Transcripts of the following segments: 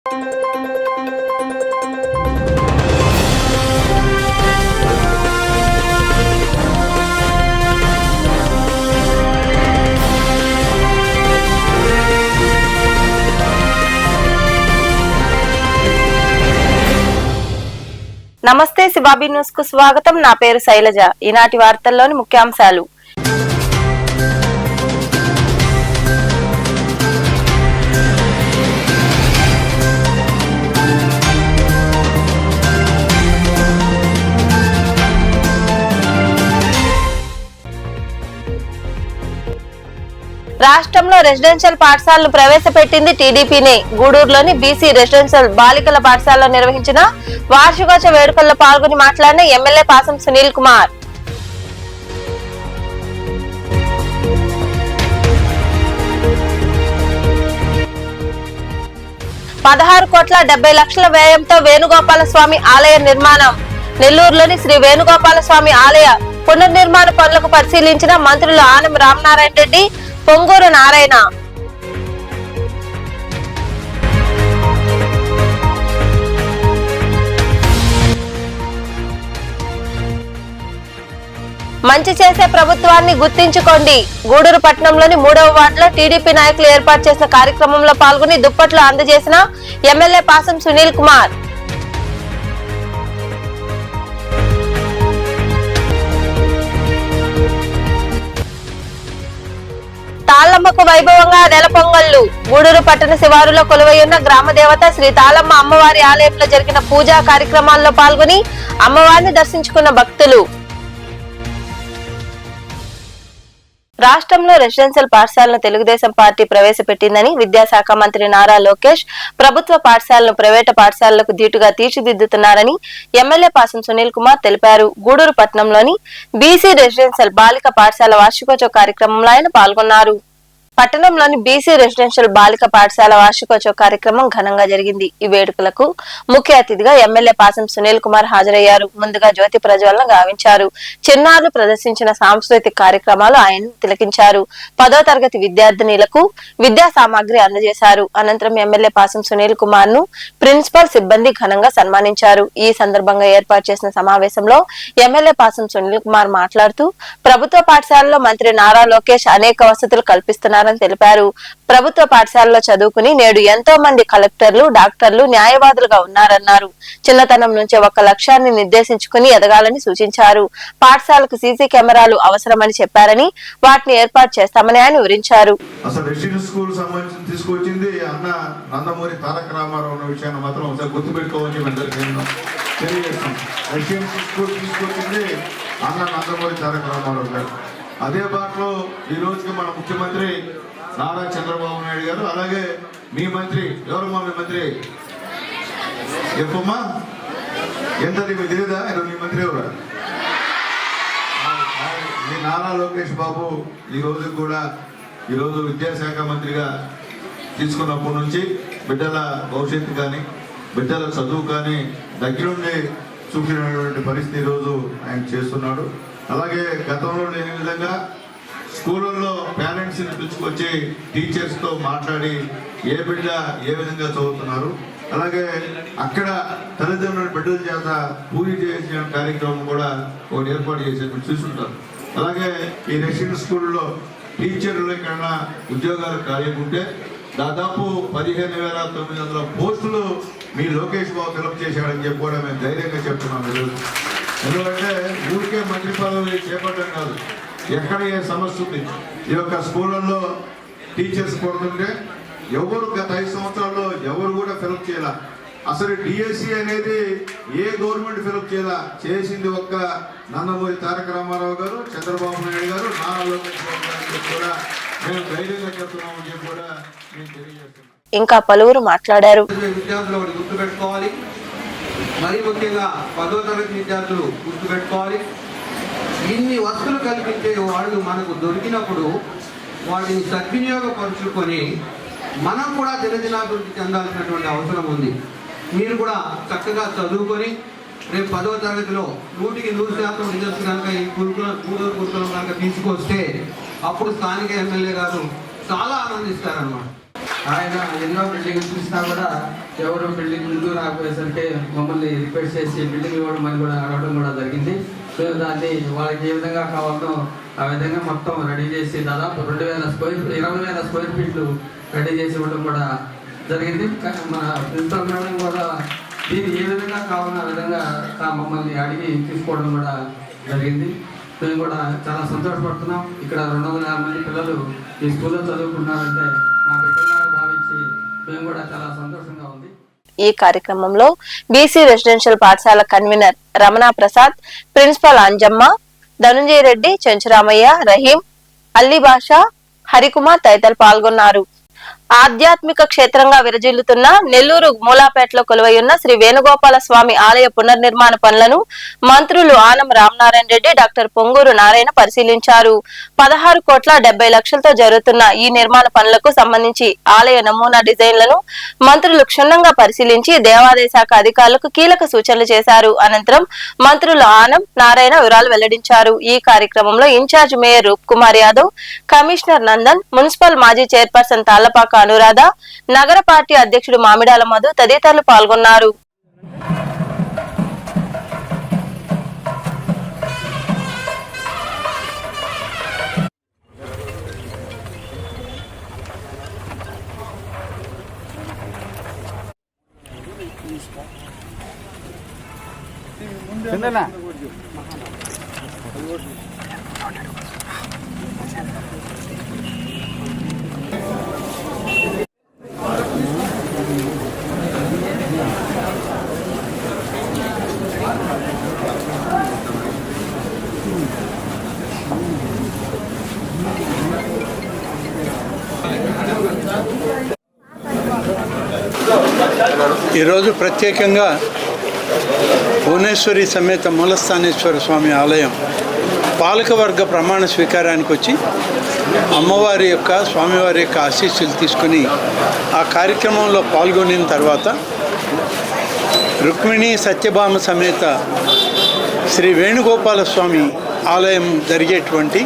నమస్తే శివాబీ న్యూస్ కు స్వాగతం. నా పేరు శైలజ. ఈనాటి వార్తల్లోని ముఖ్యాంశాలు. రాష్ట్రంలో రెసిడెన్షియల్ పాఠశాలను ప్రవేశపెట్టింది టీడీపీనే. గూడూరులోని బీసీ రెసిడెన్షియల్ బాలికల పాఠశాలలో నిర్వహించిన వార్షికోత్సవ వేడుకల్లో పాల్గొని మాట్లాడిన ఎమ్మెల్యే పాసం సునీల్ కుమార్. ₹16,70,00,000 వ్యయంతో వేణుగోపాల స్వామి ఆలయ నిర్మాణం. నెల్లూరులోని శ్రీ వేణుగోపాల స్వామి ఆలయ పునర్నిర్మాణ పనులకు పరిశీలించిన మంత్రులు ఆనం రామనారాయణ రెడ్డి, పొంగూరు నారాయణ. మంచి చేసే ప్రభుత్వాన్ని గుర్తించుకోండి. గూడూరు పట్టణంలోని 3వ వార్డులో టీడీపీ నాయకులు ఏర్పాటు చేసిన కార్యక్రమంలో పాల్గొని దుప్పట్లు అందజేసిన ఎమ్మెల్యే పాసం సునీల్ కుమార్. తాళమ్మకు వైభవంగా నెల పొంగళ్లు. గూడూరు పట్టణ శివారులో కొలువైయున్న గ్రామ దేవత శ్రీ తాళమ్మ అమ్మవారి ఆలయంలో జరిగిన పూజా కార్యక్రమాల్లో పాల్గొని అమ్మవారిని దర్శించుకున్న భక్తులు. రాష్ట్రంలో రెసిడెన్షియల్ పాఠశాలను తెలుగుదేశం పార్టీ ప్రవేశపెట్టిందని విద్యాశాఖ మంత్రి నారా లోకేష్ ప్రభుత్వ పాఠశాలను ప్రైవేటు పాఠశాలలకు ధీటుగా తీర్చిదిద్దుతున్నారని ఎమ్మెల్యే పాసం సునీల్ కుమార్ తెలిపారు. గూడూరు పట్టణంలోని బీసీ రెసిడెన్షియల్ బాలిక పాఠశాల వార్షికోత్సవ కార్యక్రమంలో ఆయన పాల్గొన్నారు. పట్టణంలోని బీసీ రెసిడెన్షియల్ బాలిక పాఠశాల వార్షికోత్సవ కార్యక్రమం ఘనంగా జరిగింది. ఈ వేడుకలకు ముఖ్య అతిథిగా ఎమ్మెల్యే పాసం సునీల్ కుమార్ హాజరయ్యారు. ముందుగా జ్యోతి ప్రజ్వలన గావించారు. చిన్నారులు ప్రదర్శించిన సాంస్కృతిక కార్యక్రమాలు ఆయన తిలకించారు. 10వ తరగతి విద్యార్థినిలకు విద్యా సామాగ్రి అందజేశారు. అనంతరం ఎమ్మెల్యే పాసం సునీల్ కుమార్ ను ప్రిన్సిపల్ సిబ్బంది ఘనంగా సన్మానించారు. ఈ సందర్భంగా ఏర్పాటు చేసిన సమావేశంలో ఎమ్మెల్యే పాసం సునీల్ కుమార్ మాట్లాడుతూ ప్రభుత్వ పాఠశాలలో మంత్రి నారా లోకేష్ అనేక వసతులు కల్పిస్తున్నారు తెలిపారు. ప్రభుత్వ పాఠశాలలో చదువుకుని నేడు ఎంతో మంది కలెక్టర్లు, డాక్టర్లు, న్యాయవాదులుగా ఉన్నారన్నారు. చిన్నతనం నుంచే ఒక లక్ష్యాన్ని నిర్దేశించుకుని ఎదగాలని సూచించారు. పాఠశాలకు సీసీ కెమెరాలు అవసరమని చెప్పారని వాటిని ఏర్పాటు చేస్తామని ఆయన వివరించారు. అదే బాటలో ఈ రోజుకి మన ముఖ్యమంత్రి నారా చంద్రబాబు నాయుడు గారు, అలాగే మీ మంత్రి ఎవరమ్మా? మీ మంత్రి చెప్పమ్మా, ఎంత మీకు తెలియదా? మీ మంత్రి ఎవరు? మీ నారా లోకేష్ బాబు ఈరోజు విద్యాశాఖ మంత్రిగా తీసుకున్నప్పటి నుంచి బిడ్డల భవిష్యత్తు కానీ బిడ్డల చదువు కానీ దగ్గరుండి చూపినటువంటి పరిస్థితి ఈరోజు ఆయన చేస్తున్నాడు. అలాగే గతంలో లేని విధంగా స్కూళ్ళల్లో పేరెంట్స్ని పిలుచుకొచ్చి టీచర్స్తో మాట్లాడి ఏ బిడ్డ ఏ విధంగా చదువుతున్నారు, అలాగే అక్కడ తల్లిదండ్రుల బిడ్డల చేత పూజ చేసిన కార్యక్రమం కూడా ఒకటి ఏర్పాటు చేసేప్పుడు చూస్తుంటారు. అలాగే ఈ రెసిడెన్షియల్ స్కూల్లో టీచర్లు కన్నా ఉద్యోగాలు ఖాళీ ఉంటే దాదాపు 15,900 పోస్టులు మీ లోకేష్ బాబు ఫిలప్ చేశాడని చెప్పి కూడా మేము ధైర్యంగా చెప్తున్నాం. ఎందుకంటే ఊరికే మంత్రి పదవి చేపట్టడం కాదు, ఎక్కడ ఏ సమస్య ఉంది. ఈ యొక్క స్కూళ్ళల్లో టీచర్స్ కొడుతుంటే ఎవరు గత 5 సంవత్సరాల్లో ఎవరు కూడా ఫిలప్ చేయాల. అసలు డిఎస్సి అనేది ఏ గవర్నమెంట్ ఫిలప్ చేయాల. చేసింది ఒక్క నందమూరి తారక రామారావు గారు, చంద్రబాబు నాయుడు గారు, నారా లోకేష్ బాబు గారు కూడా మేము ధైర్యంగా చెప్తున్నామని చెప్పి కూడా మేము తెలియజేస్తున్నాం. ఇంకా పలువురు మాట్లాడారు. విద్యార్థులు ఒకటి గుర్తుపెట్టుకోవాలి, మరీ ముఖ్యంగా 10వ తరగతి విద్యార్థులు గుర్తుపెట్టుకోవాలి. ఇన్ని వసతులు కల్పించే వాళ్ళు మనకు దొరికినప్పుడు వాటిని సద్వినియోగపరుచుకొని మనం కూడా దినదినాభివృద్ధి చెందాల్సినటువంటి అవసరం ఉంది. మీరు కూడా చక్కగా చదువుకొని రేపు 10వ తరగతిలో 100% రిజల్ట్స్ కనుక ఈ గూడూరు గురుకులం కనుక తీసుకొస్తే అప్పుడు స్థానిక ఎమ్మెల్యే గారు చాలా ఆనందిస్తారన్నమాట. ఆయన ఎన్నో బిల్డింగ్లు చూసినా కూడా ఎవరు బిల్డింగ్ ముందు రాకపోయేసరికి మమ్మల్ని రిక్వెస్ట్ చేసి బిల్డింగ్ ఇవ్వడం అని కూడా అడగడం కూడా జరిగింది. మేము దాన్ని వాళ్ళకి ఏ విధంగా కావాలో ఆ విధంగా మొత్తం రెడీ చేసి దాదాపు 20,000 స్క్వేర్ ఫీట్లు రెడీ చేసి ఇవ్వడం కూడా జరిగింది. మన ప్రిన్సిపల్ మేడం కూడా దీన్ని ఏ విధంగా కావాలో ఆ విధంగా మమ్మల్ని అడిగి తీసుకోవడం కూడా జరిగింది. మేము కూడా చాలా సంతోషపడుతున్నాం. ఇక్కడ 250 మంది పిల్లలు ఈ స్కూల్లో చదువుకుంటున్నారంటే మా బిడ్డలాగా భావించి మేము కూడా చాలా సంతోషంగా ఉంది. ఈ కార్యక్రమంలో బీసీ రెసిడెన్షియల్ పాఠశాల కన్వీనర్ రమణ ప్రసాద్, ప్రిన్సిపల్ అంజమ్మ, ధనుంజయ రెడ్డి, చెంచురామయ్య, రహీం, అల్లీ బాషా, హరికుమార్ తదితరులు పాల్గొన్నారు. ఆధ్యాత్మిక క్షేత్రంగా విరజిల్లుతున్న నెల్లూరు మూలాపేటలో కొలువైయున్న శ్రీ వేణుగోపాల స్వామి ఆలయ పునర్నిర్మాణ పనులను మంత్రులు ఆనం రామనారాయణ రెడ్డి, డాక్టర్ పొంగూరు నారాయణ పరిశీలించారు. 16,70,00,000తో జరుగుతున్న ఈ నిర్మాణ పనులకు సంబంధించి ఆలయ నమూనా డిజైన్లను మంత్రులు క్షుణ్ణంగా పరిశీలించి దేవాదాయ శాఖ అధికారులకు కీలక సూచనలు చేశారు. అనంతరం మంత్రులు ఆనం నారాయణ వివరాలు వెల్లడించారు. ఈ కార్యక్రమంలో incharge mayor Roop Kumar Yadav, commissioner Nandan, municipal మాజీ చైర్పర్సన్ తాళ్లపాక అనురాధ, నగర పార్టీ అధ్యక్షుడు మామిడాల మధు తదితరులు పాల్గొన్నారు. ఈరోజు ప్రత్యేకంగా భువనేశ్వరి సమేత మూలస్థానేశ్వర స్వామి ఆలయం పాలకవర్గ ప్రమాణ స్వీకారానికి వచ్చి అమ్మవారి యొక్క స్వామివారి యొక్క ఆశీస్సులు తీసుకుని ఆ కార్యక్రమంలో పాల్గొనిన తర్వాత రుక్మిణి సత్యభామ సమేత శ్రీ వేణుగోపాల స్వామి ఆలయం జరిగేటువంటి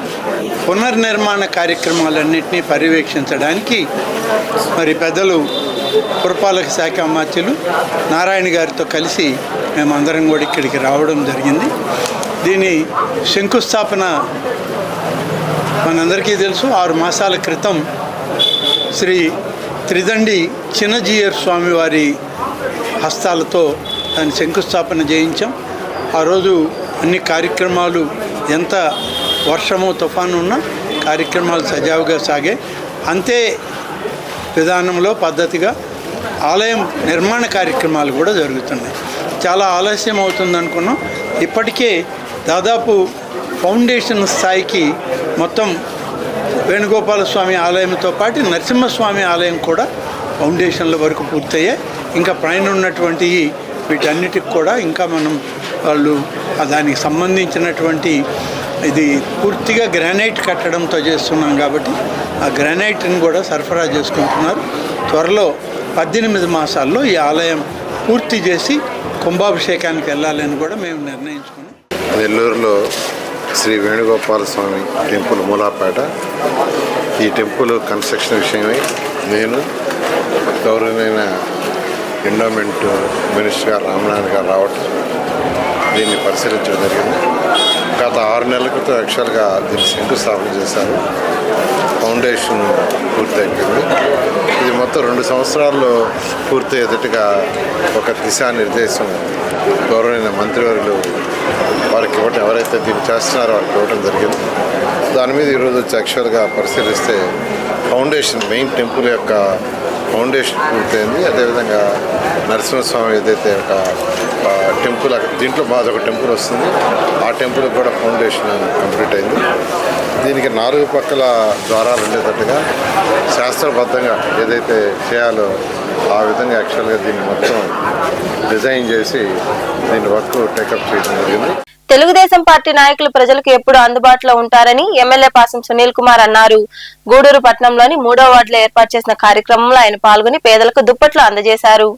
పునర్నిర్మాణ కార్యక్రమాలన్నింటినీ పర్యవేక్షించడానికి మరి పెద్దలు పురపాలక శాఖ అమాత్యులు నారాయణ గారితో కలిసి మేమందరం కూడా ఇక్కడికి రావడం జరిగింది. దీని శంకుస్థాపన మనందరికీ తెలుసు. 6 మాసాల క్రితం శ్రీ త్రిదండి చిన్నజీయర్ స్వామివారి హస్తాలతో దాని శంకుస్థాపన చేయించాం. ఆ రోజు అన్ని కార్యక్రమాలు ఎంత వర్షము తుఫాను ఉన్నా కార్యక్రమాలు సజావుగా సాగే. అంతే విధానంలో పద్ధతిగా ఆలయం నిర్మాణ కార్యక్రమాలు కూడా జరుగుతున్నాయి. చాలా ఆలస్యం అవుతుంది అనుకున్నాం. ఇప్పటికే దాదాపు ఫౌండేషన్ స్థాయికి మొత్తం వేణుగోపాల స్వామి ఆలయంతో పాటు నరసింహస్వామి ఆలయం కూడా ఫౌండేషన్ల వరకు పూర్తయ్యాయి. ఇంకా పైన ఉన్నటువంటి వీటన్నిటికి కూడా ఇంకా మనం వాళ్ళు దానికి సంబంధించినటువంటి ఇది పూర్తిగా గ్రానైట్ కట్టడంతో చేస్తున్నాం కాబట్టి ఆ గ్రానైట్ని కూడా సరఫరా చేసుకుంటున్నారు. త్వరలో 18 మాసాల్లో ఈ ఆలయం పూర్తి చేసి కుంభాభిషేకానికి వెళ్ళాలని కూడా మేము నిర్ణయించుకున్నాం. నెల్లూరులో శ్రీ వేణుగోపాల స్వామి టెంపుల్ మూలాపేట. ఈ టెంపుల్ కన్స్ట్రక్షన్ విషయమై నేను గౌరవనీయ ఎండోమెంట్ మినిస్టర్ గారు రామనారాయణ గారు రావటం, దీన్ని పరిశీలించడం జరిగింది. గత 6 నెలల క్రితం యాక్చువల్గా దీన్ని శంకుస్థాపన చేశారు. ఫౌండేషన్ పూర్తి అయిపోయింది. ఇది మొత్తం 2 సంవత్సరాల్లో పూర్తి ఎదుటిగా ఒక దిశానిర్దేశం గౌరవనీయ మంత్రివర్యులు వారికి ఇవ్వడం, ఎవరైతే దీన్ని చేస్తున్నారో వారికి ఇవ్వడం జరిగింది. దాని మీద ఈరోజు వచ్చి యాక్చువల్గా పరిశీలిస్తే ఫౌండేషన్ మెయిన్ టెంపుల్ యొక్క ఫౌండేషన్ పూర్తయింది. అదేవిధంగా నరసింహస్వామి ఏదైతే ఒక టెంపుల్ దీంట్లో మాది ఒక టెంపుల్ వస్తుంది, ఆ టెంపుల్ కూడా ఫౌండేషన్ కంప్లీట్ అయింది. దీనికి 4 పక్కల ద్వారాలు ఉండేటట్టుగా శాస్త్రబద్ధంగా ఏదైతే చేయాలో ఆ విధంగా యాక్చువల్గా దీన్ని మొత్తం డిజైన్ చేసి దీని వర్క్ టేకప్ చేయడం జరిగింది. తెలుగుదేశం పార్టీ నాయకులు ప్రజలకు ఎప్పుడు అందుబాటులో ఉంటారని ఎమ్మెల్యే పాసం సునీల్ కుమార్ అన్నారు. గూడూరు పట్టణంలోని 3వ వార్డులో ఏర్పాటు చేసిన కార్యక్రమంలో ఆయన పాల్గొని పేదలకు దుప్పట్లు అందజేశారు.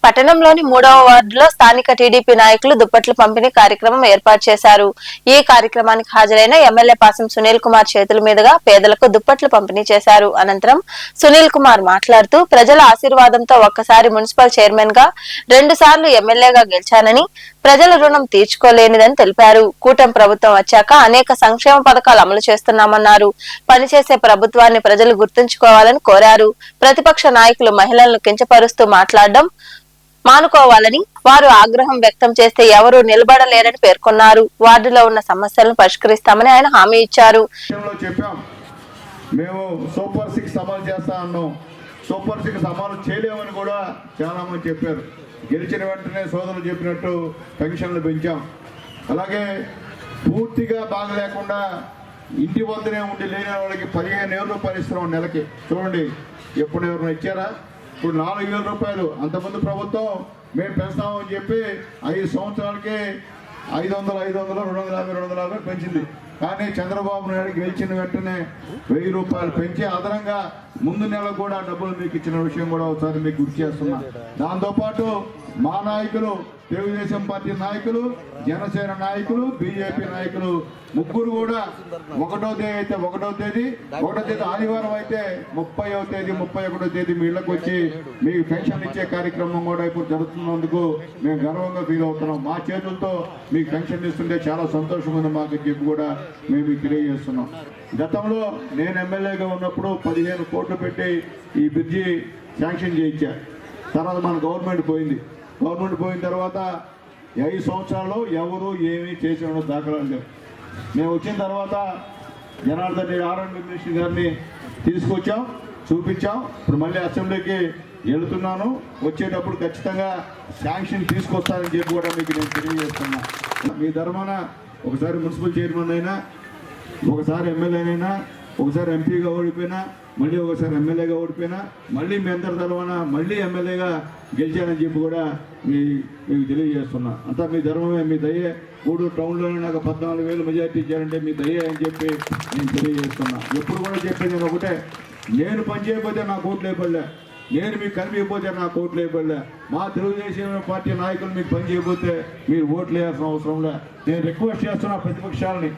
పట్టణంలోని 3వ వార్డులో స్థానిక టీడీపీ నాయకులు దుప్పట్ల పంపిణీ కార్యక్రమం ఏర్పాటు చేశారు. ఈ కార్యక్రమానికి హాజరైన ఎమ్మెల్యే పాసం సునీల్ కుమార్ చేతుల మీదుగా పేదలకు దుప్పట్లు పంపిణీ చేశారు. అనంతరం సునీల్ కుమార్ మాట్లాడుతూ ప్రజల ఆశీర్వాదంతో ఒక్కసారి మున్సిపల్ చైర్మన్ గా 2 సార్లు ఎమ్మెల్యేగా గెలిచానని, ప్రజల రుణం తీర్చుకోలేనిదని తెలిపారు. కూటమి ప్రభుత్వం వచ్చాక అనేక సంక్షేమ పథకాలు అమలు చేస్తున్నామన్నారు. పనిచేసే ప్రభుత్వాన్ని ప్రజలు గుర్తుంచుకోవాలని కోరారు. ప్రతిపక్ష నాయకులు మహిళలను కించపరుస్తూ మాట్లాడడం మానుకోవాలని, వారు ఆగ్రహం వ్యక్తం చేస్తే ఎవరూ నిలబడలేరని పేర్కొన్నారు. వార్డులో ఉన్న సమస్యలను పరిష్కరిస్తామని ఆయన హామీ ఇచ్చారు. మేము సూపర్ 6 అమలు చేస్తా అన్నాం. సూపర్ 6 అమలు చేయలేమని కూడా చాలా మంది చెప్పారు. గెలిచిన వెంటనే సోదరులు చెప్పినట్టు పెన్షన్లు పెంచాం. అలాగే పూర్తిగా బాగా లేకుండా ఇంటి వద్దనే ఉండి లేని వాళ్ళకి 15,000 రూపాయలు ఇస్తున్నాం నెలకి. చూడండి, ఎప్పుడు ఎవరైనా ఇచ్చారా? ఇప్పుడు 4,000 రూపాయలు. అంతకుముందు ప్రభుత్వం మేము పెంచుతామని చెప్పి 5 సంవత్సరాలకే 500, 250, 250 పెంచింది. కానీ చంద్రబాబు నాయుడు గెలిచిన వెంటనే 1000 రూపాయలు పెంచి అదనంగా ముందు నెల కూడా డబ్బులు మీకు ఇచ్చిన విషయం కూడా ఒకసారి మీకు గుర్తు చేస్తున్నా. దాంతోపాటు మా నాయకులు, తెలుగుదేశం పార్టీ నాయకులు, జనసేన నాయకులు, బీజేపీ నాయకులు ముగ్గురు కూడా 1వ తేదీ ఆదివారం అయితే 30వ తేదీ, 31వ తేదీ మీ ఇళ్లకు వచ్చి మీకు పెన్షన్ ఇచ్చే కార్యక్రమం కూడా ఇప్పుడు జరుగుతున్నందుకు మేము గర్వంగా ఫీల్ అవుతున్నాం. మా చేతులతో మీకు పెన్షన్ ఇస్తుంటే చాలా సంతోషం ఉంది మాకు చెప్పి కూడా మేము మీకు తెలియజేస్తున్నాం. గతంలో నేను ఎమ్మెల్యేగా ఉన్నప్పుడు 15 కోట్లు పెట్టి ఈ బ్రిడ్జి శాంక్షన్ చేయించా. తర్వాత మన గవర్నమెంట్ పోయింది. గవర్నమెంట్ పోయిన తర్వాత 5 సంవత్సరాల్లో ఎవరు ఏమీ చేసిన దాఖలాలు లేవు. మేము వచ్చిన తర్వాత జనార్దన్ రెడ్డి ఆర్ఎండ్బి మినిస్టర్ గారిని తీసుకొచ్చాం, చూపించాం. ఇప్పుడు మళ్ళీ అసెంబ్లీకి వెళుతున్నాను. వచ్చేటప్పుడు ఖచ్చితంగా శాంక్షన్ తీసుకొస్తానని చెప్పి కూడా మీకు నేను తెలియజేస్తున్నా. మీ ధర్మాన ఒకసారి మున్సిపల్ చైర్మన్ అయినా, ఒకసారి ఎమ్మెల్యేనైనా, ఒకసారి ఎంపీగా ఓడిపోయినా, మళ్ళీ ఒకసారి ఎమ్మెల్యేగా ఓడిపోయినా, మళ్ళీ మీ అందరి తరఫున మళ్ళీ ఎమ్మెల్యేగా గెలిచానని చెప్పి కూడా మీకు తెలియజేస్తున్నా. అంతా మీ ధర్మమే, మీ దయ్యే. గూడూరు టౌన్లోనే నాకు 14,000 మెజార్టీ ఇచ్చారంటే మీ దయ్యే అని చెప్పి నేను తెలియజేస్తున్నా. ఎప్పుడు కూడా చెప్పేది నేను ఒకటే, నేను పని చేయకపోతే నాకు ఓట్లు వేయబడలే, నేను మీకు కనిపించకపోతే నాకు ఓట్లు వేయబడలే. మా తెలుగుదేశం పార్టీ నాయకులు మీకు పని చేయకపోతే మీరు ఓట్లు వేయాల్సిన అవసరం లే. నేను రిక్వెస్ట్ చేస్తున్నా ప్రతిపక్షాలని,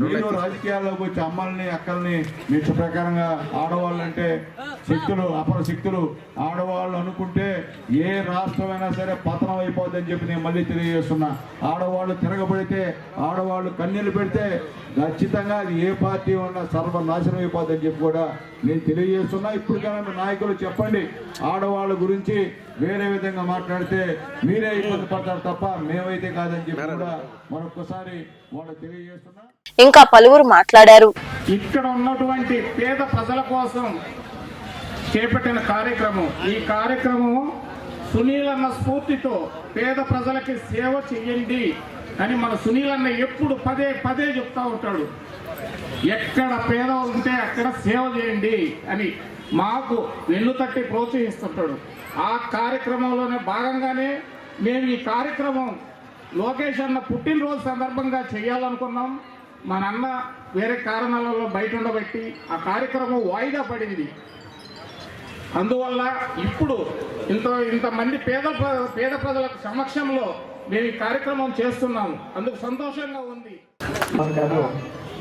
మీరు రాజకీయాల్లోకి వచ్చి అమ్మల్ని, అక్కల్ని మీ ప్రకారంగా ఆడవాళ్ళంటే శక్తులు, అపర శక్తులు, ఆడవాళ్ళు అనుకుంటే ఏ రాష్ట్రమైనా సరే పతనం అయిపోద్దని చెప్పి నేను మళ్ళీ తెలియజేస్తున్నా. ఆడవాళ్ళు తిరగబడితే, ఆడవాళ్ళు కన్నీళ్ళు పెడితే ఖచ్చితంగా అది ఏ పార్టీ ఉన్నా సర్వనాశనం అయిపోద్దని చెప్పి కూడా నేను తెలియజేస్తున్నా. ఇప్పటికైనా మీ నాయకులు చెప్పండి, ఆడవాళ్ళ గురించి వేరే విధంగా మాట్లాడితే మీరే ఇబ్బంది పడతారు తప్ప మేమైతే కాదని చెప్పి కూడా మరొకసారి వాళ్ళు తెలియజేస్తున్నా. ఇంకా పలువురు మాట్లాడారు. ఇక్కడ ఉన్నటువంటి పేద ప్రజల కోసం చేపట్టిన కార్యక్రమం. ఈ కార్యక్రమం సునీల్ అన్న స్ఫూర్తితో పేద ప్రజలకి సేవ చేయండి అని మన సునీల్ అన్న ఎప్పుడు పదే చెప్తా ఉంటాడు. ఎక్కడ పేద ఉంటే అక్కడ సేవ చేయండి అని మాకు వెన్ను తట్టి ప్రోత్సహిస్తుంటాడు. ఆ కార్యక్రమంలోనే భాగంగానే మేము ఈ కార్యక్రమం లోకేష్ అన్న పుట్టినరోజు సందర్భంగా చేయాలనుకున్నాం. మా నాన్న వేరే కారణాలలో బయట ఉండబట్టి ఆ కార్యక్రమం వాయిదా పడింది. అందువల్ల ఇప్పుడు ఇంతమంది పేద ప్రజల సమక్షంలో మేము ఈ కార్యక్రమం చేస్తున్నాము. అందుకు సంతోషంగా ఉంది.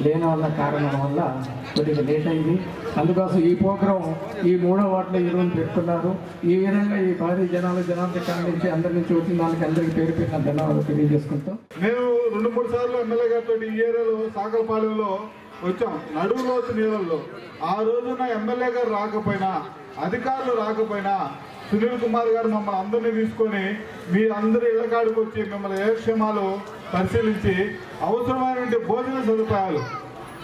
లేని వల్ల కారణం వల్ల కొద్దిగా లేట్ అయింది. అందుకోసం ఈ ప్రోగ్రాం ఈ 3వ వార్డులో ఈరోజు పెట్టుకున్నారు. ఈ విధంగా ఈ భారీ జనాలకి ఖండించి అందరినీ చూసిన దానికి అందరికీ పేరు పెట్టిన ధన్యవాదాలు తెలియజేసుకుంటాం. మేము 2-3 సార్లు ఎమ్మెల్యే గారితో ఈ ఏరియాలో సాగరపాలెంలో వచ్చాం, నడువులోతు నీళ్ళల్లో. ఆ రోజున ఎమ్మెల్యే గారు రాకపోయినా, అధికారులు రాకపోయినా సునీల్ కుమార్ గారు మమ్మల్ని అందరినీ తీసుకొని మీరందరూ ఇళ్ల కాడికి వచ్చి మిమ్మల్ని యోగక్షేమాలు పరిశీలించి అవసరమైనటువంటి భోజన సదుపాయాలు,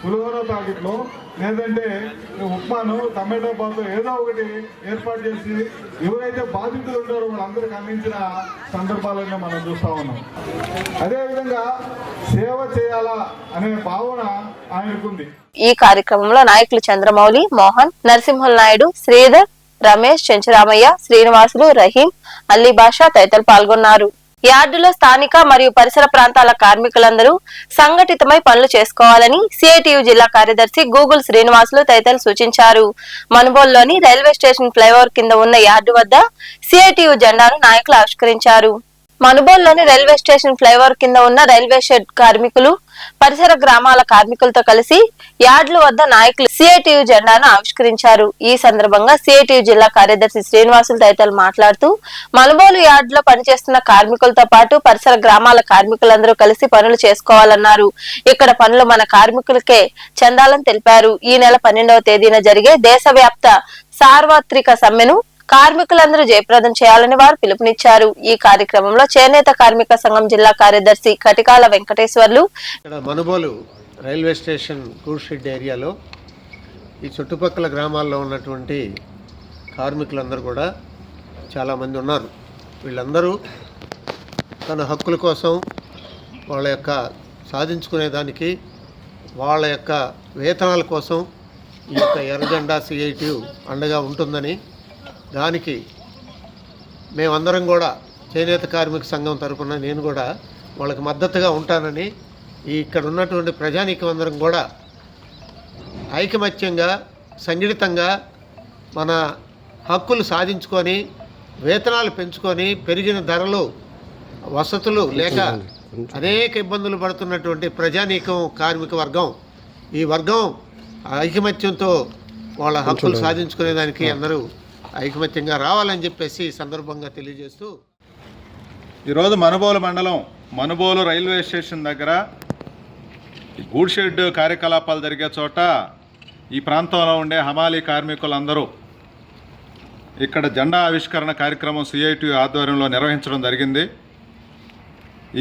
పులిహోర ప్యాకెట్లు, లేదంటే ఉప్మాను, టమాటో బాతు ఏదో ఒకటి ఏర్పాటు చేసి ఎవరైతే బాధితులు ఉంటారో వాళ్ళందరికీ అందించిన సందర్భాలన్నీ మనం చూస్తూ ఉన్నాం. అదేవిధంగా సేవ చేయాలా అనే భావన ఆయనకుంది. ఈ కార్యక్రమంలో నాయకులు చంద్రమౌళి, మోహన్, నరసింహల్ నాయుడు, శ్రీధర్, రమేష్, చెంచురామయ్య, శ్రీనివాసులు, రహీం, అల్లీ బాషా తదితరులు పాల్గొన్నారు. యార్డులో స్థానిక మరియు పరిసర ప్రాంతాల కార్మికులందరూ సంఘటితమై పనులు చేసుకోవాలని సిఐటియు జిల్లా కార్యదర్శి గూగుల్ శ్రీనివాసులు తదితరులు సూచించారు. మనుబోలులోని రైల్వే స్టేషన్ ఫ్లైఓవర్ కింద ఉన్న యార్డు వద్ద సిఐటియు జెండాను నాయకులు ఆవిష్కరించారు. మనుబోలులోని రైల్వే స్టేషన్ ఫ్లైఓవర్ కింద ఉన్న రైల్వే షెడ్ కార్మికులు పరిసర గ్రామాల కార్మికులతో కలిసి యార్డుల వద్ద నాయకులు సిఐటియు జెండాను ఆవిష్కరించారు. ఈ సందర్భంగా సిఐటియు జిల్లా కార్యదర్శి శ్రీనివాసులు తదితరులు మాట్లాడుతూ మనుబోలు యార్డులో పనిచేస్తున్న కార్మికులతో పాటు పరిసర గ్రామాల కార్మికులందరూ కలిసి పనులు చేసుకోవాలన్నారు. ఇక్కడ పనులు మన కార్మికులకే చెందాలని తెలిపారు. ఈ నెల 12వ తేదీన జరిగే దేశవ్యాప్త సార్వత్రిక సమ్మెను కార్మికులందరూ జయప్రదం చేయాలని వారు పిలుపునిచ్చారు. ఈ కార్యక్రమంలో చేనేత కార్మిక సంఘం జిల్లా కార్యదర్శి కటికాల వెంకటేశ్వర్లు, ఇక్కడ Manubolu railway station goods shed ఏరియాలో ఈ చుట్టుపక్కల గ్రామాల్లో ఉన్నటువంటి కార్మికులందరూ కూడా చాలామంది ఉన్నారు. వీళ్ళందరూ తన హక్కుల కోసం వాళ్ళ యొక్క సాధించుకునేదానికి వాళ్ళ యొక్క వేతనాల కోసం ఈ యొక్క ఎర్రజెండా సిఐటియు అండగా ఉంటుందని, దానికి మేమందరం కూడా చేనేత కార్మిక సంఘం తరఫున నేను కూడా వాళ్ళకి మద్దతుగా ఉంటానని, ఇక్కడ ఉన్నటువంటి ప్రజానీకం అందరం కూడా ఐకమత్యంగా సంఘటితంగా మన హక్కులు సాధించుకొని వేతనాలు పెంచుకొని పెరిగిన ధరలు వసతులు లేక అనేక ఇబ్బందులు పడుతున్నటువంటి ప్రజానీకం కార్మిక వర్గం, ఈ వర్గం ఐకమత్యంతో వాళ్ళ హక్కులు సాధించుకునేదానికి అందరూ ఐకమత్యంగా రావాలని చెప్పేసి ఈ సందర్భంగా తెలియజేస్తూ, ఈరోజు మనుబోలు మండలం మనుబోలు రైల్వే స్టేషన్ దగ్గర గూడ్ షెడ్ కార్యకలాపాలు జరిగే చోట ఈ ప్రాంతంలో ఉండే హమాలీ కార్మికులందరూ ఇక్కడ జెండా ఆవిష్కరణ కార్యక్రమం సిఐటియు ఆధ్వర్యంలో నిర్వహించడం జరిగింది.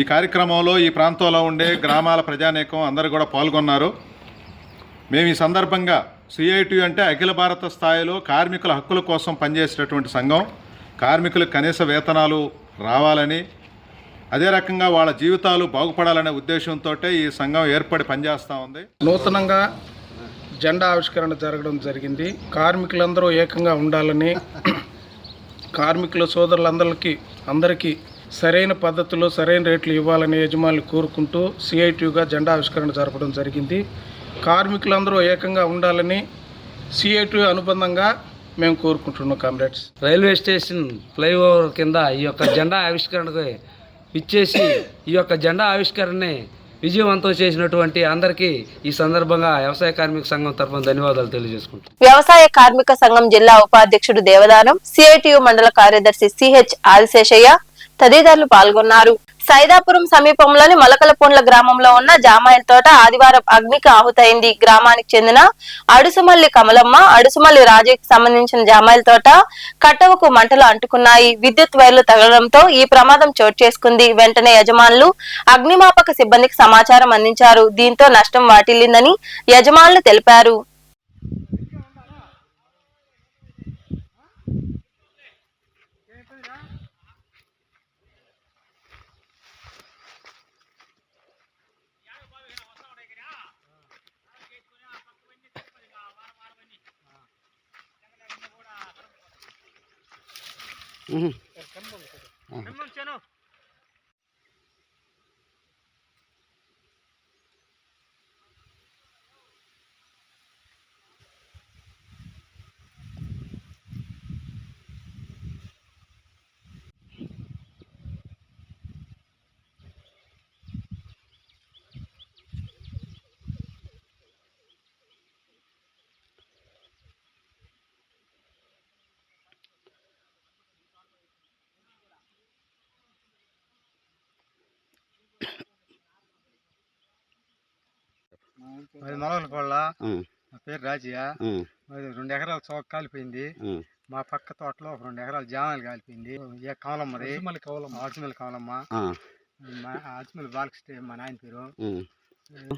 ఈ కార్యక్రమంలో ఈ ప్రాంతంలో ఉండే గ్రామాల ప్రజానీకం అందరూ కూడా పాల్గొన్నారు. మేము ఈ సందర్భంగా సిఐటియు అంటే అఖిల భారత స్థాయిలో కార్మికుల హక్కుల కోసం పనిచేసేటటువంటి సంఘం. కార్మికులకు కనీస వేతనాలు రావాలని, అదే రకంగా వాళ్ళ జీవితాలు బాగుపడాలనే ఉద్దేశంతో ఈ సంఘం ఏర్పడి పనిచేస్తూ ఉంది. నూతనంగా జెండా ఆవిష్కరణ జరగడం జరిగింది. కార్మికులందరూ ఏకంగా ఉండాలని, కార్మికుల సోదరులందరికీ సరైన పద్ధతిలో సరైన రేట్లు ఇవ్వాలని యజమానులు కోరుకుంటూ సిఐటియుగా జెండా ఆవిష్కరణ జరపడం జరిగింది. కార్మికులందరూ ఏకంగా ఉండాలని సిఐటియు అనుబంధంగా మేము కోరుకుంటున్నాం. కామ్రేడ్స్, రైల్వే స్టేషన్ ఫ్లైఓవర్ కింద ఈ యొక్క జెండా ఆవిష్కరణకు ఇచ్చేసి ఈ యొక్క జెండా ఆవిష్కరణని విజయవంతం చేసినటువంటి అందరికీ ఈ సందర్భంగా వ్యవసాయ కార్మిక సంఘం తరఫున ధన్యవాదాలు తెలియజేసుకుంటాం. వ్యవసాయ కార్మిక సంఘం జిల్లా ఉపాధ్యక్షుడు దేవదానం, సిఐటియు మండల కార్యదర్శి సిహెచ్ ఆదిశేషయ్య తదితరులు పాల్గొన్నారు. సైదాపురం సమీపంలోని మొలకలపూండ్ల గ్రామంలో ఉన్న జామాయిల తోట ఆదివారం అగ్నికి ఆహుతైంది. గ్రామానికి చెందిన అడుసుమల్లి కమలమ్మ, అడుసుమల్లి రాజుకి సంబంధించిన జామాయిల తోట కట్టవకు మంటలు అంటుకున్నాయి. విద్యుత్ వైర్లు తగలడంతో ఈ ప్రమాదం చోటు చేసుకుంది. వెంటనే యజమానులు అగ్నిమాపక సిబ్బందికి సమాచారం అందించారు. దీంతో నష్టం వాటిల్లిందని యజమానులు తెలిపారు. మరి మొలకలపొల్ల, నా పేరు రాజయ్య. మరి 2 ఎకరాల చౌక కాలిపోయింది. మా పక్క తోటలో 2 ఎకరాల జామాయిలు కాలిపోయింది. కమలమ్మది, ఆచిమల్లి కమలమ్మ, ఆచిమల్లి బాలకృష్ణ మా నాయన పేరు.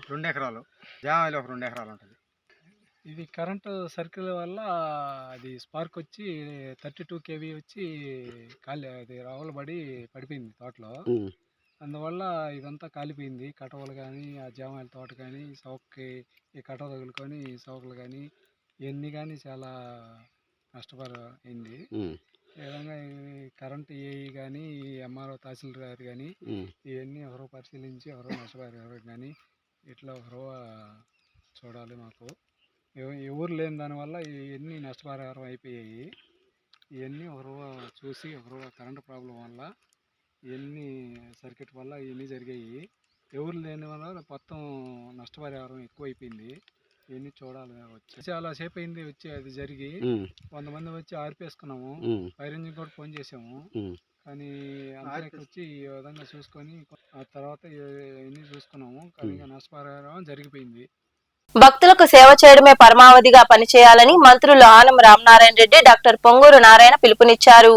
2 ఎకరాలు జామాయిలు, 2 ఎకరాలు ఉంటుంది. ఇది కరెంటు సర్కిల్ వల్ల అది స్పార్క్ వచ్చి 32 kV వచ్చి అది రావులబడి పడిపోయింది తోటలో. అందువల్ల ఇదంతా కాలిపోయింది. కటవలు కానీ, ఆ జామాయిల తోట కానీ, సౌక్కి ఈ కటవ తగులుకొని సౌకులు కానీ ఇవన్నీ కానీ చాలా నష్టపరమైంది. ఈ విధంగా ఈ కరెంట్ ఏఈ కానీ ఈ ఎంఆర్ఓ తహసీల్దార్ కానీ ఇవన్నీ ఎవరో పరిశీలించి ఎవరో నష్టపరిహారం కానీ ఇట్లా ఎవరో చూడాలి. మాకు ఎవరు లేని దానివల్ల ఇవన్నీ నష్టపరిహారం అయిపోయాయి. ఇవన్నీ ఎవరో చూసి ఎవరో కరెంటు ప్రాబ్లం వల్ల ఇవన్నీ సర్క్యూట్ వల్ల ఇవన్నీ జరిగాయి. ఎవరు లేని వల్ల మొత్తం నష్టపరిహారం ఎక్కువైపోయింది. ఇవన్నీ చూడాలి. వచ్చి చాలా సేపు అయింది వచ్చి అది జరిగి 100 మంది వచ్చి ఆర్పేసుకున్నాము. ఫైర్ ఇంజిన్ కూడా ఫోన్ చేసాము, కానీ అందరికి వచ్చి ఈ విధంగా చూసుకొని ఆ తర్వాత ఇవన్నీ చూసుకున్నాము. కానీ నష్టపరిహారం జరిగిపోయింది. భక్తులకు సేవ చేయడమే పరమావధిగా పనిచేయాలని మంత్రులు ఆనం రామనారాయణ రెడ్డి, డాక్టర్ పొంగూరు నారాయణ పిలుపునిచ్చారు.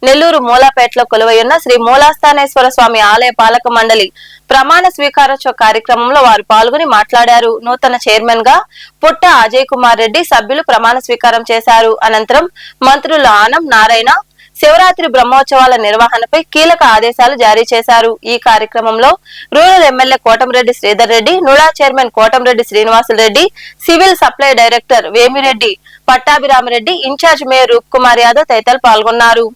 నెల్లూరు మూలాపేటలో కొలువైయున్న శ్రీ మూలాస్థానేశ్వర స్వామి ఆలయ పాలక మండలి ప్రమాణ స్వీకారోత్సవ కార్యక్రమంలో వారు పాల్గొని మాట్లాడారు. నూతన చైర్మన్ గా పుట్ట అజయ్ కుమార్ రెడ్డి, సభ్యులు ప్రమాణ స్వీకారం చేశారు. అనంతరం మంత్రులు ఆనం నారాయణ శివరాత్రి బ్రహ్మోత్సవాల నిర్వహణపై కీలక ఆదేశాలు జారీ చేశారు. ఈ కార్యక్రమంలో rural MLA Kotamreddy Sridhar Reddy, NUDA chairman Kotamreddy Srinivasulareddy, civil supply director Vemireddy Pattabhiramareddy, in-charge mayor Roop Kumar Yadav తదితరులు పాల్గొన్నారు.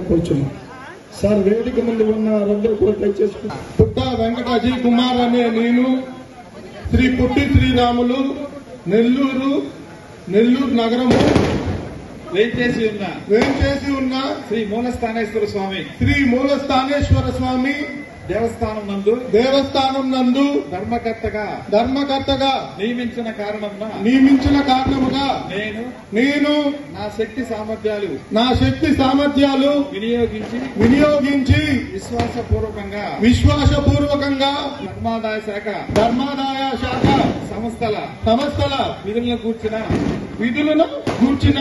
కూర్చున్నాం సార్. వేదిక ముందు ఉన్న 2 కోట్లు చేసుకున్నాం. పుట్ట వెంకట అజయ్ కుమార్ అనే నేను శ్రీ పుట్టి శ్రీరాములు నెల్లూరు నగరము వేంచేసి ఉన్న శ్రీ మూలస్థానేశ్వర స్వామి దేవస్థానం నందు ధర్మకర్తగా నియమించిన కారణముగా నేను నా శక్తి సామర్థ్యాలు వినియోగించి విశ్వాసపూర్వకంగా ధర్మాదాయ శాఖ సంస్థల విధులను కూర్చిన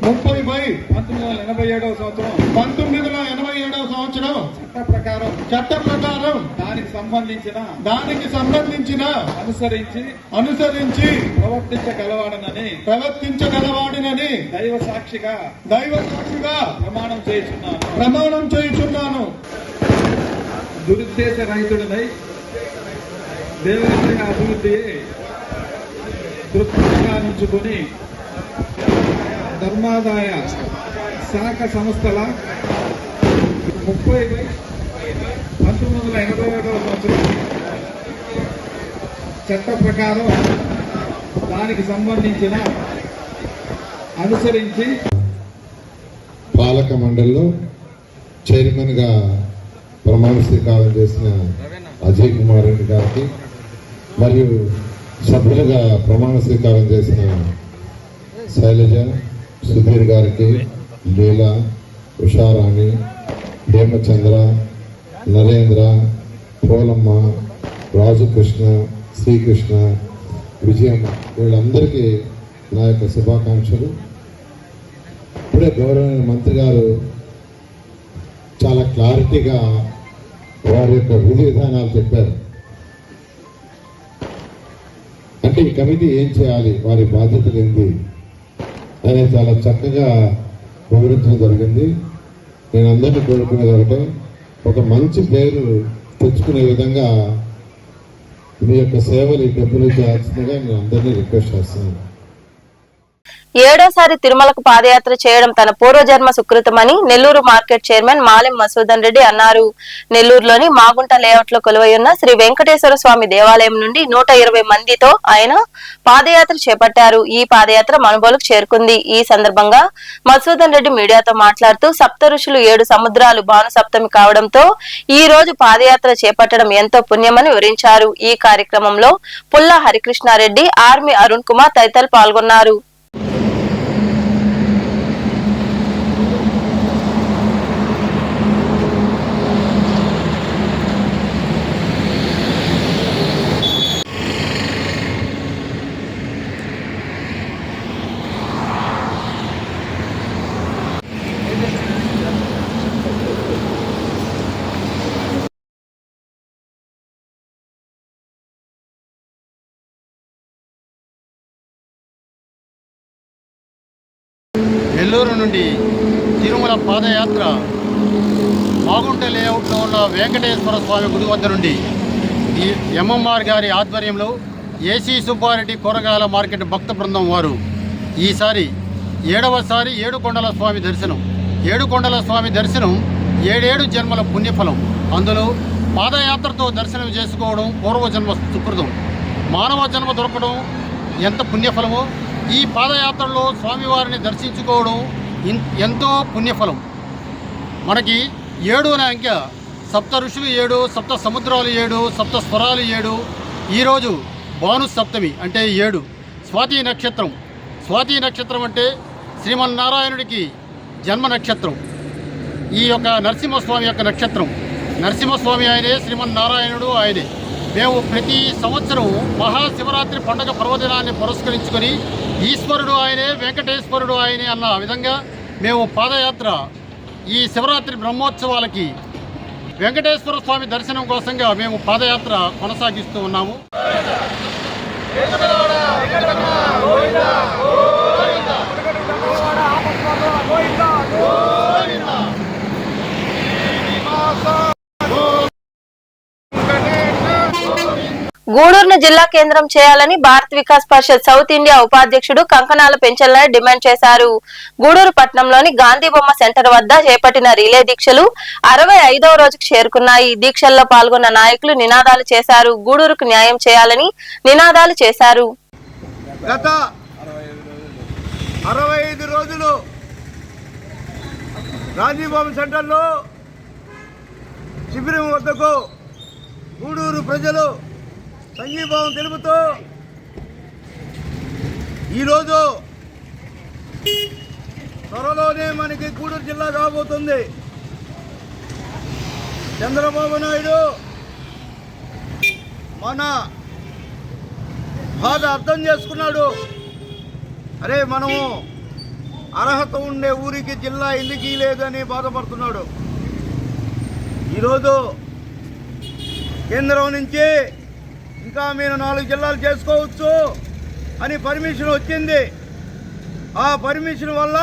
1987 సంవత్సరం చట్ట ప్రకారం దానికి సంబంధించిన అనుసరించి ప్రవర్తించగలవాడినని దైవ సాక్షిగా ప్రమాణం చేయుచున్నాను. దురుద్దేశ రహితుడనై దేవాలయ అభివృద్ధి దృక్పథంగా నుంచుకొని ధర్మాదాయ శాఖ సంస్థల 1987 సంవత్సరం చట్ట ప్రకారం దానికి సంబంధించిన అనుసరించి పాలక మండలిలో చైర్మన్ గా ప్రమాణ స్వీకారం చేసిన అజయ్ కుమార్ రెడ్డి గారికి మరియు సభ్యులుగా ప్రమాణ స్వీకారం చేసిన శైలజ, సుధీర్ గారికి, లీలా, ఉషారాణి, హేమచంద్ర, నరేంద్ర, పోలమ్మ, రాజకృష్ణ, శ్రీకృష్ణ, విజయమ్మ వీళ్ళందరికీ నా యొక్క శుభాకాంక్షలు. ఇప్పుడే గౌరవనీయ మంత్రి గారు చాలా క్లారిటీగా వారి యొక్క విధి విధానాలు చెప్పారు. అంటే ఈ కమిటీ ఏం చేయాలి, వారి బాధ్యతలు ఏంటి అనేది చాలా చక్కగా వివరించడం జరిగింది. నేను అందరినీ కోరుకునేది ఒకటే, ఒక మంచి పేరు తెచ్చుకునే విధంగా మీ యొక్క సేవలు ఈ డబ్బులు చేయాల్సిందిగా నేను అందరినీ రిక్వెస్ట్ చేస్తున్నాను. ఏడోసారి తిరుమలకు పాదయాత్ర చేయడం తన పూర్వజన్మ సుకృతమని నెల్లూరు మార్కెట్ చైర్మన్ మాలెం మసూదన్ రెడ్డి అన్నారు. నెల్లూరులోని మాగుంట లేఅవుట్ లో కొలువైయున్న శ్రీ వెంకటేశ్వర స్వామి దేవాలయం నుండి 120 మందితో ఆయన పాదయాత్ర చేపట్టారు. ఈ పాదయాత్ర మనుబోలుకు చేరుకుంది. ఈ సందర్భంగా మసూదన్ రెడ్డి మీడియాతో మాట్లాడుతూ సప్త ఋషులు 7 సముద్రాలు భాను సప్తమి కావడంతో ఈ రోజు పాదయాత్ర చేపట్టడం ఎంతో పుణ్యమని వివరించారు. ఈ కార్యక్రమంలో పుల్లా హరికృష్ణారెడ్డి, ఆర్మీ అరుణ్ కుమార్ తదితరులు పాల్గొన్నారు. నెల్లూరు నుండి తిరుమల పాదయాత్ర మాగుంట లేఅవుట్లో ఉన్న వెంకటేశ్వర స్వామి గుడి వద్ద నుండి ఈ ఎంఎంఆర్ గారి ఆధ్వర్యంలో ఏసీ సుబ్బారెడ్డి కూరగాయల మార్కెట్ భక్త బృందం వారు ఈసారి 7వసారి ఏడుకొండల స్వామి దర్శనం. ఏడుకొండల స్వామి దర్శనం 7 జన్మల పుణ్యఫలం. అందులో పాదయాత్రతో దర్శనం చేసుకోవడం పూర్వజన్మ సుకృతం. మానవ జన్మ దొరకడం ఎంత పుణ్యఫలమో ఈ పాదయాత్రలో స్వామివారిని దర్శించుకోవడం ఎంతో పుణ్యఫలం. మనకి 7 అనే అంకె సప్త ఋషులు 7, సప్త సముద్రాలు 7, సప్త స్వరాలు 7. ఈరోజు భాను సప్తమి అంటే 7. స్వాతి నక్షత్రం. స్వాతి నక్షత్రం అంటే శ్రీమన్నారాయణుడికి జన్మ నక్షత్రం. ఈ యొక్క నరసింహస్వామి యొక్క నక్షత్రం. నరసింహస్వామి ఆయనే, శ్రీమన్నారాయణుడు ఆయనే. మేము ప్రతి సంవత్సరం మహాశివరాత్రి పండుగ పర్వదినాన్ని పురస్కరించుకొని ఈశ్వరుడు ఆయనే, వెంకటేశ్వరుడు ఆయనే అన్న విధంగా మేము పాదయాత్ర ఈ శివరాత్రి బ్రహ్మోత్సవాలకి వెంకటేశ్వర స్వామి దర్శనం కోసంగా మేము పాదయాత్ర కొనసాగిస్తూ ఉన్నాము. గూడూరును జిల్లా కేంద్రం చేయాలని భారత్ వికాస్ పరిషత్ సౌత్ ఇండియా ఉపాధ్యక్షుడు కంకణాల పెంచలని డిమాండ్ చేశారు. గూడూరు పట్టణంలోని గాంధీ బొమ్మ సెంటర్ వద్ద చేపట్టిన రిలే దీక్షలు 65వ రోజుకు చేరుకున్నాయి. దీక్షల్లో పాల్గొన్న నాయకులు నినాదాలు చేశారు. గూడూరుకు న్యాయం చేయాలని నినాదాలు చేశారు. గత 65 రోజులు గాంధీ బొమ్మ సెంటర్లో శిబిరం వద్దకు గూడూరు ప్రజలు సంఘీభావం తెలుపుతూ ఈరోజు త్వరలోనే మనకి గూడూరు జిల్లా రాబోతుంది. చంద్రబాబు నాయుడు మన బాధ అర్థం చేసుకున్నాడు. అరే మనము అర్హత ఉండే ఊరికి జిల్లా ఎందుకు లేదని బాధపడుతున్నాడు. ఈరోజు కేంద్రం నుంచి ఇంకా మీరు 4 జిల్లాలు చేసుకోవచ్చు అని పర్మిషన్ వచ్చింది. ఆ పర్మిషన్ వల్ల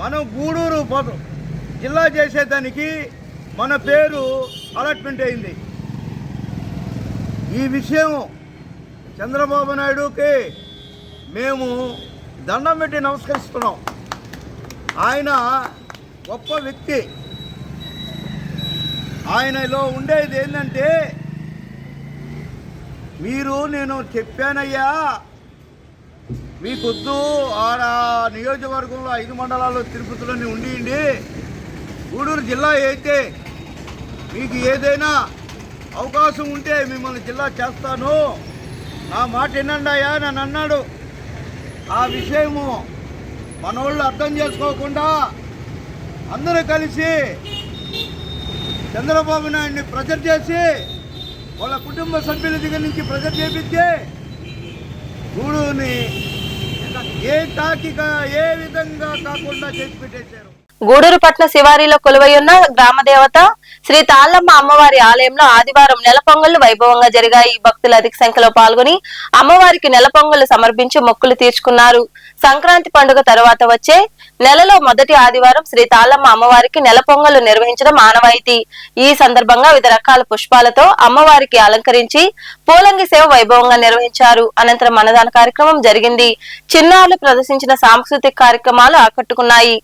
మనం గూడూరు జిల్లా చేసేదానికి మన పేరు అలాట్మెంట్ అయింది. ఈ విషయం చంద్రబాబు నాయుడుకి మేము దండం పెట్టి నమస్కరిస్తున్నాం. ఆయన గొప్ప వ్యక్తి. ఆయనలో ఉండేది ఏంటంటే, నేను చెప్పానయ్యా మీకొద్దు ఆడ నియోజకవర్గంలో 5 మండలాల్లో తిరుపతిలోని ఉండి గూడూరు జిల్లా అయితే మీకు ఏదైనా అవకాశం ఉంటే మిమ్మల్ని జిల్లా చేస్తాను, నా మాట వినండి అయ్యా నన్ను అన్నాడు. ఆ విషయము మనోళ్ళు అర్థం చేసుకోకుండా అందరూ కలిసి చంద్రబాబు నాయుడిని ప్రెజర్ చేసి వాళ్ళ కుటుంబ సభ్యుల దగ్గర నుంచి ప్రెజర్ చేపిస్తే గూడూరుని ఏ విధంగా కాకుండా చేసి పెట్టేశారు. గూడూరు పట్న శివారీలో కొలువైయున్న గ్రామదేవత శ్రీ తాళ్ళమ్మ అమ్మవారి ఆలయంలో ఆదివారం నెల పొంగళ్లు వైభవంగా జరిగాయి. భక్తులు అధిక సంఖ్యలో పాల్గొని అమ్మవారికి నెల పొంగళ్లు సమర్పించి మొక్కులు తీర్చుకున్నారు. సంక్రాంతి పండుగ తర్వాత వచ్చే నెలలో మొదటి ఆదివారం శ్రీ తాళమ్మ అమ్మవారికి నెల పొంగలు నిర్వహించడం ఆనవాయితీ. ఈ సందర్భంగా వివిధ రకాల పుష్పాలతో అమ్మవారికి అలంకరించి పూలంగి సేవ వైభవంగా నిర్వహించారు. అనంతరం అన్నదాన కార్యక్రమం జరిగింది. చిన్నారులు ప్రదర్శించిన సాంస్కృతిక కార్యక్రమాలు ఆకట్టుకున్నాయి.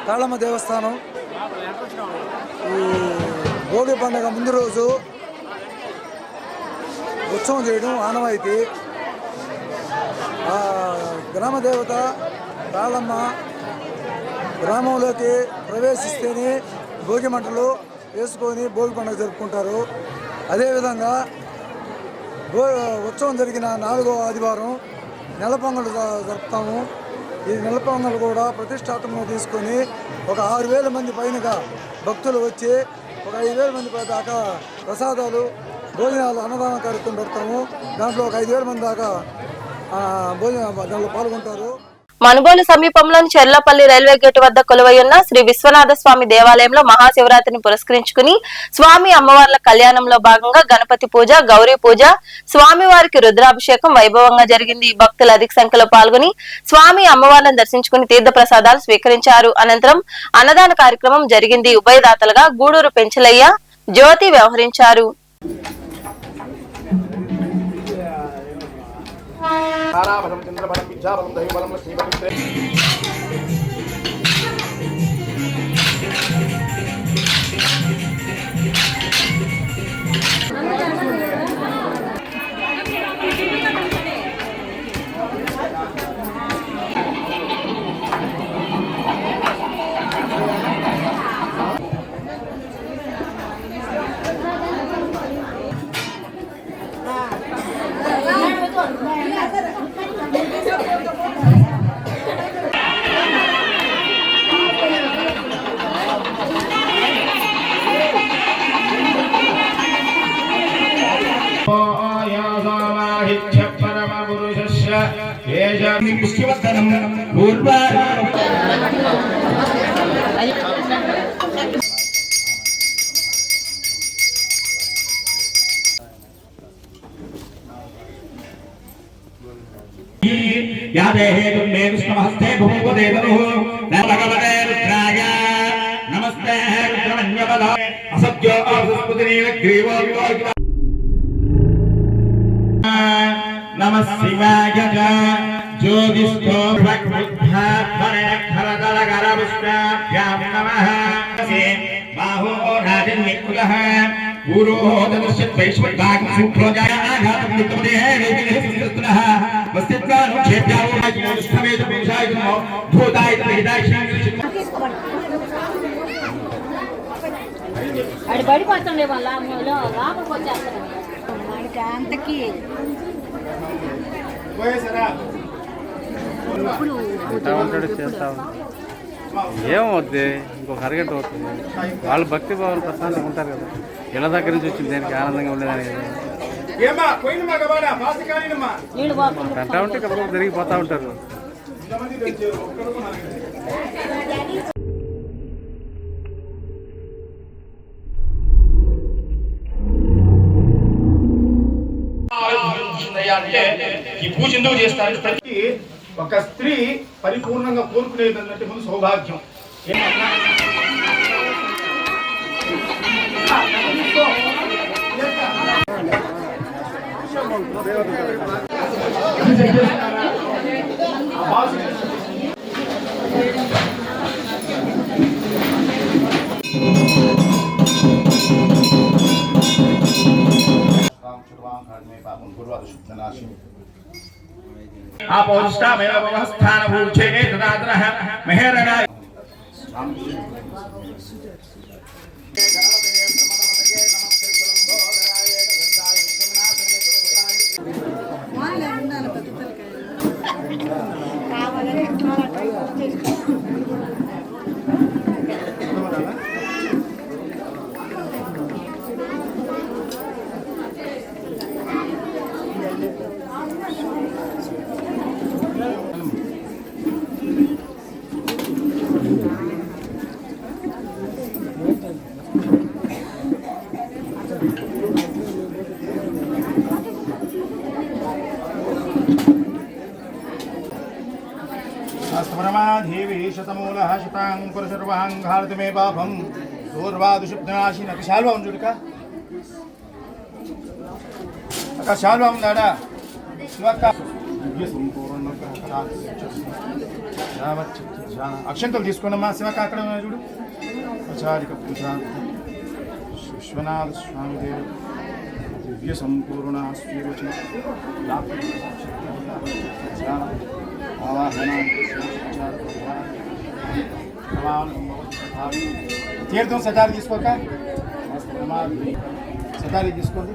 తాళమ్మ దేవస్థానం ఈ భోగి పండుగ ముందు రోజు ఉత్సవం చేయడం ఆనవాయితీ. గ్రామ దేవత తాళమ్మ గ్రామంలోకి ప్రవేశిస్తేనే భోగి మంటలు వేసుకొని భోగి పండుగ జరుపుకుంటారు. అదేవిధంగా ఉత్సవం జరిగిన 4వ ఆదివారం నెల పొంగలు జరుపుతాము. ఈ నెల పొంగలు కూడా ప్రతిష్టాత్మకంగా తీసుకొని ఒక 6,000 మంది పైనగా భక్తులు వచ్చి ఒక 5,000 మంది దాకా ప్రసాదాలు భోజనాలు అన్నదాన కార్యక్రమం పెడతాము. దాంట్లో ఒక 5,000 మంది దాకా దాంట్లో పాల్గొంటారు. మనుబోలు సమీపంలోని చెర్లపల్లి రైల్వే గేటు వద్ద కొలువైయున్న శ్రీ విశ్వనాథ స్వామి దేవాలయంలో మహాశివరాత్రిని పురస్కరించుకుని స్వామి అమ్మవార్ల కళ్యాణంలో భాగంగా గణపతి పూజ, గౌరీ పూజ, స్వామివారికి రుద్రాభిషేకం వైభవంగా జరిగింది. భక్తులు అధిక సంఖ్యలో పాల్గొని స్వామి అమ్మవార్లను దర్శించుకుని తీర్థ ప్రసాదాలు స్వీకరించారు. అనంతరం అన్నదాన కార్యక్రమం జరిగింది. ఉభయదాతలుగా గూడూరు పెంచలయ్య, జ్యోతి వ్యవహరించారు. नमः शिवाय ज्योतिष्ठो भक्तरगरपुष्पाभ्यां नमः बाहो राजन्निकुलः गुरो ददर्शत्वैश्वर्गाग् सुप्रोजाय आघातमुक्तमदेः रेतिः वस्तित्वानु क्षेत्रावो राजनष्टमेत पुरुषाय नमो भूताय तहिदाक्षां అడి పడిపోతుండే వాళ్ళ లోపలికి వచ్చేస్తారు వాడికి అంతకి ఏమవుద్ది ఇంకొక అరగంట అవుతుంది. వాళ్ళు భక్తి భావం ప్రశాంతంగా ఉంటారు కదా. ఇళ్ళ దగ్గర నుంచి వచ్చింది దేనికి ఆనందంగా ఉండేదాని అంటా ఉంటే ఇక్కడ జరిగిపోతూ ఉంటారు. అంటే ఈ పూజ ఎందుకు చేస్తారు? ప్రతి ఒక స్త్రీ పరిపూర్ణంగా కోరుకునేది అన్నట్టు ముందు సౌభాగ్యం. శతమూలః శతాంకుర సర్వాంగార్తి మే పాపం దూర్వాదుషుబ్ధనాశి నాకు శాల్వా ఉంది చూడక అక్క శాల్వా ఉందాడా అక్షంతలు తీసుకోండమ్మా శివక అక్కడ చూడు ఆచారిక పూజ విశ్వనాథ స్వామి దేవు దివ్య సంపూర్ణ శ్రీవచన తీర్థం సటారి తీసుకోక సటారి తీసుకోండి.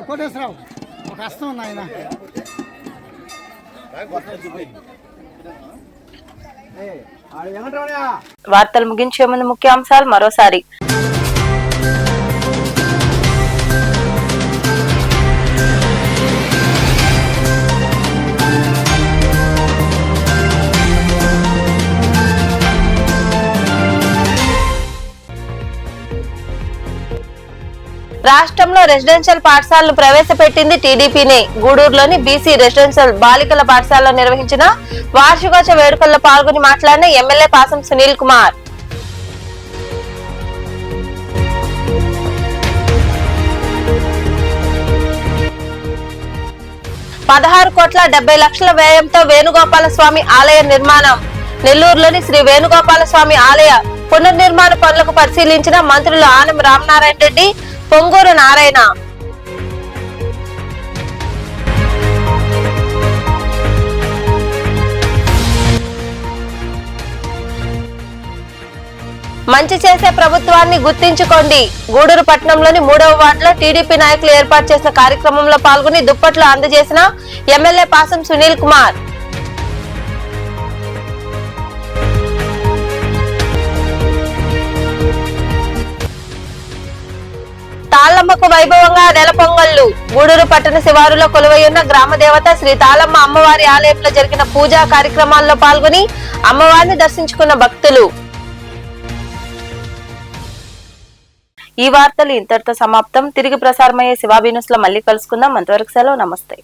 కోటేశ్వరరావు ఒక హస్తం ఉంది ఆయన. వార్తలు ముగించే ముందు ముఖ్యాంశాలు మరోసారి. రాష్ట్రంలో రెసిడెన్షియల్ పాఠశాలలు ప్రవేశపెట్టింది టీడీపీనే. గూడూరులోని బీసీ రెసిడెన్షియల్ బాలికల పాఠశాలలో నిర్వహించిన వార్షికోత్సవ వేడుకల్లో పాల్గొని మాట్లాడిన ఎమ్మెల్యే పాసం సునీల్ కుమార్. ₹16,70,00,000 వ్యయంతో వేణుగోపాల స్వామి ఆలయ నిర్మాణం. నెల్లూరులోని శ్రీ వేణుగోపాల స్వామి ఆలయ పునర్నిర్మాణ పనులకు పరిశీలించిన మంత్రులు ఆనం రామనారాయణ రెడ్డి, పొంగూరు నారాయణ. మంచి చేసే ప్రభుత్వాన్ని గుర్తించుకోండి. గూడూరు పట్టణంలోని 3వ వార్డులో టీడీపీ నాయకులు ఏర్పాటు చేసిన కార్యక్రమంలో పాల్గొని దుప్పట్లు అందజేసిన ఎమ్మెల్యే పాసం సునీల్ కుమార్. తాళమ్మకు వైభవంగా నెల పొంగళ్లు. గూడూరు పట్టణ శివారులో కొలువైయున్న గ్రామ దేవత శ్రీ తాళమ్మ అమ్మవారి ఆలయంలో జరిగిన పూజా కార్యక్రమాల్లో పాల్గొని అమ్మవారిని దర్శించుకున్న భక్తులు. ఈ వార్తలు ఇంతటితో సమాప్తం. తిరిగి ప్రసారమయ్యే శివాబీ న్యూస్ లో మళ్ళీ కలుసుకుందాం. అంతవరకు సెలవు. నమస్తే.